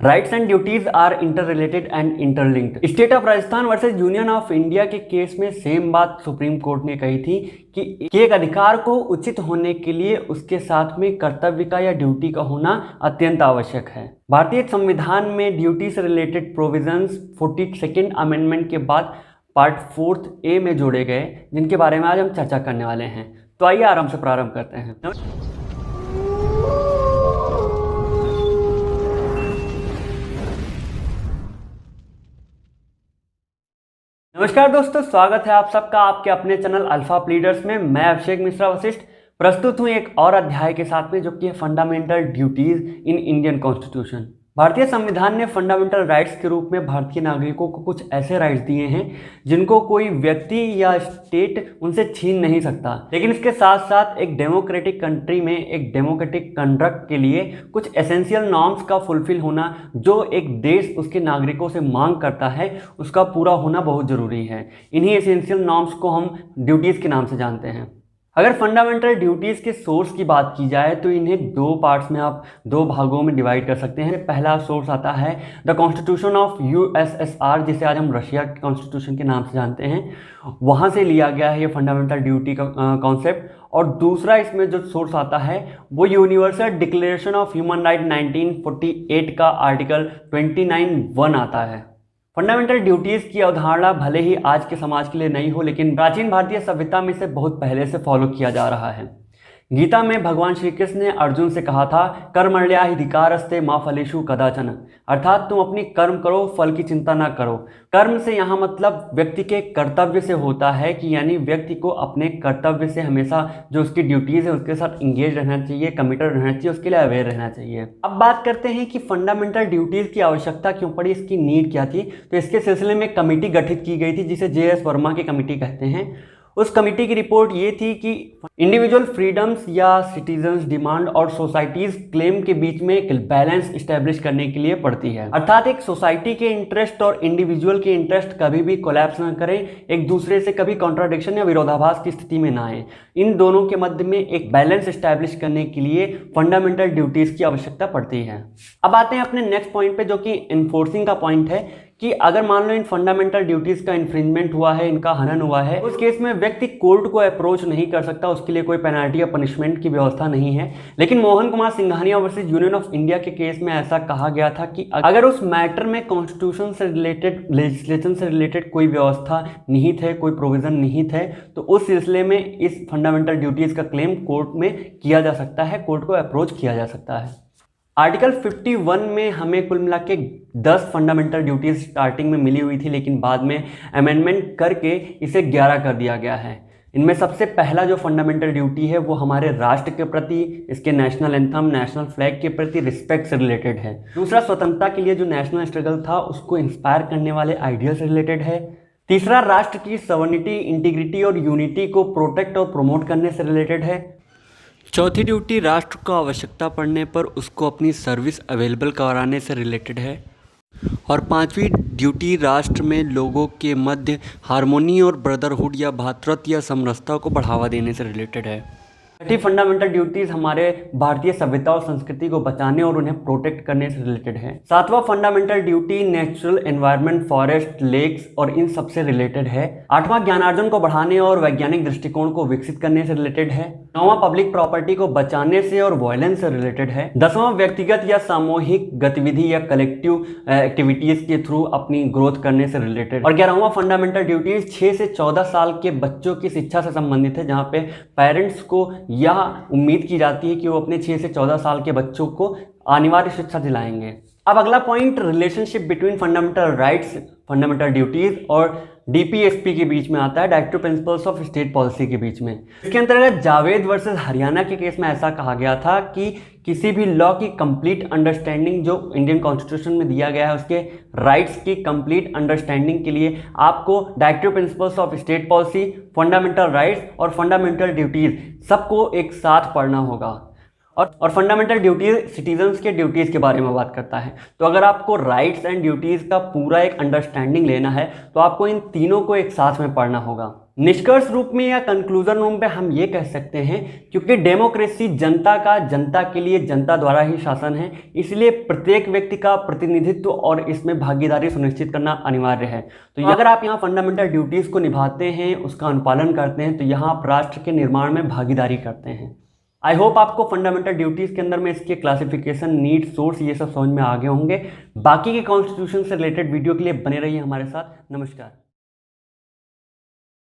Rights and duties are inter related and interlinked. State of Rajasthan versus union of India के case में same बात supreme court ने कही थी कि एक अधिकार को उचित होने के लिए उसके साथ में कर्तव्य का या ड्यूटी का होना अत्यंत आवश्यक है। भारतीय संविधान में ड्यूटी से रिलेटेड प्रोविजंस 42nd अमेंडमेंट के बाद पार्ट 4 ए में जोड़े गए, जिनके बारे में आज हम चर्चा करने वाले हैं। तो आइए आराम से प्रारंभ करते हैं। नमस्कार दोस्तों, स्वागत है आप सबका आपके अपने चैनल अल्फा प्लीडर्स में। मैं अभिषेक मिश्रा वशिष्ठ प्रस्तुत हूं एक और अध्याय के साथ में, जो कि है fundamental duties in Indian constitution. भारतीय संविधान ने फंडामेंटल राइट्स के रूप में भारतीय नागरिकों को कुछ ऐसे राइट्स दिए हैं जिनको कोई व्यक्ति या स्टेट उनसे छीन नहीं सकता। लेकिन इसके साथ साथ एक डेमोक्रेटिक कंट्री में एक डेमोक्रेटिक कंडक्ट के लिए कुछ एसेंशियल नॉर्म्स का फुलफिल होना, जो एक देश उसके नागरिकों से मांग करता है, उसका पूरा होना बहुत ज़रूरी है। इन्हीं एसेंशियल नॉर्म्स को हम ड्यूटीज़ के नाम से जानते हैं। अगर फंडामेंटल ड्यूटीज़ के सोर्स की बात की जाए तो इन्हें दो पार्ट्स में आप दो भागों में डिवाइड कर सकते हैं। पहला सोर्स आता है द कॉन्स्टिट्यूशन ऑफ यूएसएसआर, जिसे आज हम रशिया के कॉन्स्टिट्यूशन के नाम से जानते हैं। वहाँ से लिया गया है ये फंडामेंटल ड्यूटी का कॉन्सेप्ट। और दूसरा इसमें जो सोर्स आता है वो universal declaration of human right 1948 का आर्टिकल 29(1) आता है। फंडामेंटल ड्यूटीज़ की अवधारणा भले ही आज के समाज के लिए नहीं हो, लेकिन प्राचीन भारतीय सभ्यता में से बहुत पहले से फॉलो किया जा रहा है। गीता में भगवान श्री कृष्ण ने अर्जुन से कहा था, कर्मण्येवाधिकारस्ते मा फलेषु कदाचन, अर्थात तुम अपनी कर्म करो, फल की चिंता ना करो। कर्म से यहाँ मतलब व्यक्ति के कर्तव्य से होता है कि यानी व्यक्ति को अपने कर्तव्य से हमेशा जो उसकी ड्यूटीज़ है उसके साथ इंगेज रहना चाहिए, कमिटेड रहना चाहिए, उसके लिए अवेयर रहना चाहिए। अब बात करते हैं कि फंडामेंटल ड्यूटीज़ की आवश्यकता क्यों पड़ी, इसकी नीड क्या थी। तो इसके सिलसिले में कमेटी गठित की गई थी जिसे JS वर्मा की कमेटी कहते हैं। उस कमेटी की रिपोर्ट ये थी कि इंडिविजुअल फ्रीडम्स या सिटीजन्स डिमांड और सोसाइटीज क्लेम के बीच में एक बैलेंस इस्टेब्लिश करने के लिए पड़ती है। अर्थात एक सोसाइटी के इंटरेस्ट और इंडिविजुअल के इंटरेस्ट कभी भी कोलैप्स ना करें, एक दूसरे से कभी कॉन्ट्राडिक्शन या विरोधाभास की स्थिति में ना आए। इन दोनों के मध्य में एक बैलेंस इस्टेब्लिश करने के लिए फंडामेंटल ड्यूटीज़ की आवश्यकता पड़ती है। अब आते हैं अपने नेक्स्ट पॉइंट पे, जो कि इन्फोर्सिंग का पॉइंट है कि अगर मान लो इन फंडामेंटल ड्यूटीज़ का इन्फ्रिंजमेंट हुआ है, इनका हनन हुआ है, उस केस में व्यक्ति कोर्ट को अप्रोच नहीं कर सकता, उसके लिए कोई पेनल्टी या पनिशमेंट की व्यवस्था नहीं है। लेकिन Mohan Kumar Singhania versus union of India के केस में ऐसा कहा गया था कि अगर उस मैटर में कॉन्स्टिट्यूशन से रिलेटेड, लेजिस्लेशन से रिलेटेड कोई व्यवस्था निहित है, कोई प्रोविजन निहित है, तो उस सिलसिले में इस फंडामेंटल ड्यूटीज़ का क्लेम कोर्ट में किया जा सकता है, कोर्ट को अप्रोच किया जा सकता है। आर्टिकल 51 में हमें कुल मिला के 10 फंडामेंटल ड्यूटीज़ स्टार्टिंग में मिली हुई थी, लेकिन बाद में अमेंडमेंट करके इसे 11 कर दिया गया है। इनमें सबसे पहला जो फंडामेंटल ड्यूटी है वो हमारे राष्ट्र के प्रति, इसके नेशनल एंथम, नेशनल फ्लैग के प्रति रिस्पेक्ट से रिलेटेड है। दूसरा, स्वतंत्रता के लिए जो नेशनल स्ट्रगल था उसको इंस्पायर करने वाले आइडियल से रिलेटेड है। तीसरा, राष्ट्र की सवर्निटी, इंटीग्रिटी और यूनिटी को प्रोटेक्ट और प्रमोट करने से रिलेटेड है। चौथी ड्यूटी, राष्ट्र को आवश्यकता पड़ने पर उसको अपनी सर्विस अवेलेबल कराने से रिलेटेड है। और पांचवी ड्यूटी, राष्ट्र में लोगों के मध्य हार्मोनी और ब्रदरहुड या भ्रातृत्व या समरसता को बढ़ावा देने से रिलेटेड है। छठी फंडामेंटल ड्यूटीज हमारे भारतीय सभ्यता और संस्कृति को बचाने और उन्हें प्रोटेक्ट करने से रिलेटेड है। सातवां fundamental duty natural environment, forest, lakes और इन सब से रिलेटेड है। आठवां, ज्ञानार्जन को बढ़ाने और वैज्ञानिक दृष्टिकोण को विकसित करने से रिलेटेड है। नौवां, पब्लिक प्रॉपर्टी को बचाने से और वायलेंस से रिलेटेड है। 10वां, व्यक्तिगत या सामूहिक गतिविधि या कलेक्टिव एक्टिविटीज के थ्रू अपनी ग्रोथ करने से रिलेटेड। और 11वां फंडामेंटल ड्यूटीज 6 से 14 साल के बच्चों की शिक्षा से संबंधित है, जहाँ पे पेरेंट्स को यह उम्मीद की जाती है कि वो अपने 6 से 14 साल के बच्चों को अनिवार्य शिक्षा दिलाएंगे। अब अगला point, relationship between fundamental rights, fundamental duties और DPSP के बीच में आता है, directive principles of state policy के बीच में। इसके अंतर्गत जावेद वर्सेस हरियाणा के केस में ऐसा कहा गया था कि किसी भी लॉ की कंप्लीट अंडरस्टैंडिंग जो इंडियन कॉन्स्टिट्यूशन में दिया गया है उसके राइट्स की कंप्लीट अंडरस्टैंडिंग के लिए आपको directive principles of state policy, fundamental rights और फंडामेंटल ड्यूटीज सबको एक साथ पढ़ना होगा। और फंडामेंटल ड्यूटीज सिटीजन्स के ड्यूटीज़ के बारे में बात करता है। तो अगर आपको राइट्स एंड ड्यूटीज़ का पूरा एक अंडरस्टैंडिंग लेना है तो आपको इन तीनों को एक साथ में पढ़ना होगा। निष्कर्ष रूप में या कंक्लूजन रूप में हम ये कह सकते हैं, क्योंकि डेमोक्रेसी जनता का, जनता के लिए, जनता द्वारा ही शासन है, इसलिए प्रत्येक व्यक्ति का प्रतिनिधित्व और इसमें भागीदारी सुनिश्चित करना अनिवार्य है। तो अगर आप यहाँ फंडामेंटल ड्यूटीज़ को निभाते हैं, उसका अनुपालन करते हैं, तो यहाँ आप राष्ट्र के निर्माण में भागीदारी करते हैं। आई होप आपको फंडामेंटल ड्यूटीज़ के अंदर में इसके क्लासिफिकेशन, नीड, सोर्स, ये सब समझ में आ गए होंगे। बाकी के कॉन्स्टिट्यूशन से रिलेटेड वीडियो के लिए बने रहिए हमारे साथ। नमस्कार।